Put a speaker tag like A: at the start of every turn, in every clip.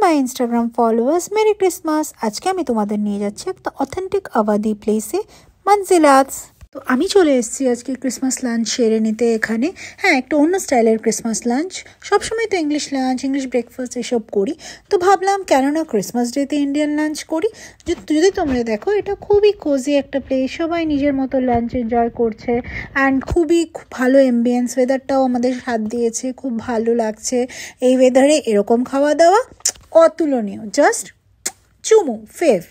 A: মাই Instagram followers, merry Christmas. আজকে আমি তোমাদের নিয়ে যাচ্ছি একটা অথেন্টিক আওয়াধি প্লেসে, মঞ্জিলাত। তো আমি চলে এসেছি আজকে ক্রিসমাস লাঞ্চ সেরে নিতে এখানে। হ্যাঁ, একটা অন্য স্টাইলের ক্রিসমাস লাঞ্চ। সবসময় তো ইংলিশ লাঞ্চ, ইংলিশ ব্রেকফাস্ট এসব করি, তো ভাবলাম কেননা ক্রিসমাস ডেতে ইন্ডিয়ান লাঞ্চ করি। যদি তোমরা দেখো, এটা খুবই কোজি একটা প্লেস, সবাই নিজের মতো লাঞ্চ এনজয় করছে অ্যান্ড খুবই ভালো এম্বিয়েন্স। ওয়েদারটাও আমাদের সাথ দিয়েছে, খুব ভালো লাগছে। এই ওয়েদারে এরকম খাওয়া দাওয়া অতুলনীয়, জাস্ট চুমু ফেভ।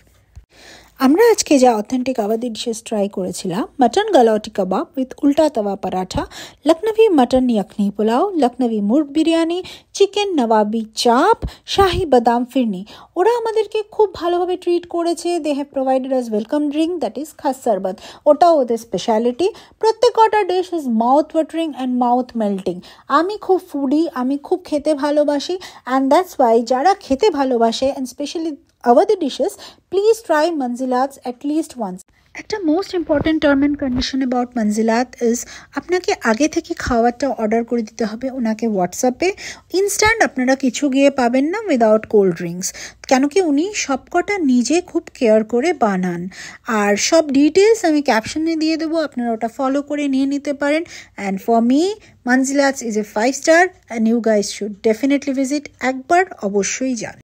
A: আমরা আজকে যা অথেন্টিক আওয়াধি ডিশেস ট্রাই করেছিলাম, মাটন গালাউটি কাবাব উইথ উল্টা তাওয়া পরাঠা, লখনভি মাটন ইয়াখনি পোলাও, লখনভি মুর্গ বিরিয়ানি, চিকেন নবাবি চাপ, শাহি বাদাম ফিরনি। ওরা আমাদেরকে খুব ভালোভাবে ট্রিট করেছে। They have provided us welcome drink, that is khas sharbat. ওটাও ওদের স্পেশালিটি। প্রত্যেক কটা dish is mouth watering and mouth melting. আমি খুব ফুডি, আমি খুব খেতে ভালোবাসি, অ্যান্ড দ্যাটস ওয়াই যারা খেতে ভালোবাসে and specially Awadhi dishes, please try Manzilats at least once. একটা most important term and condition about Manzilat is আপনাকে আগে থেকে খাবারটা অর্ডার করে দিতে হবে ওনাকে হোয়াটসঅ্যাপে। ইনস্ট্যান্ট আপনারা কিছু গিয়ে পাবেন না উইদাউট কোল্ড ড্রিঙ্কস, কেন কি উনি সবকটা নিজে খুব কেয়ার করে বানান। আর সব ডিটেলস আমি ক্যাপশনে দিয়ে দেবো, আপনারা ওটা ফলো করে নিয়ে নিতে পারেন। And for me Manzilat is a 5 star and you guys should definitely visit. একবার অবশ্যই যান।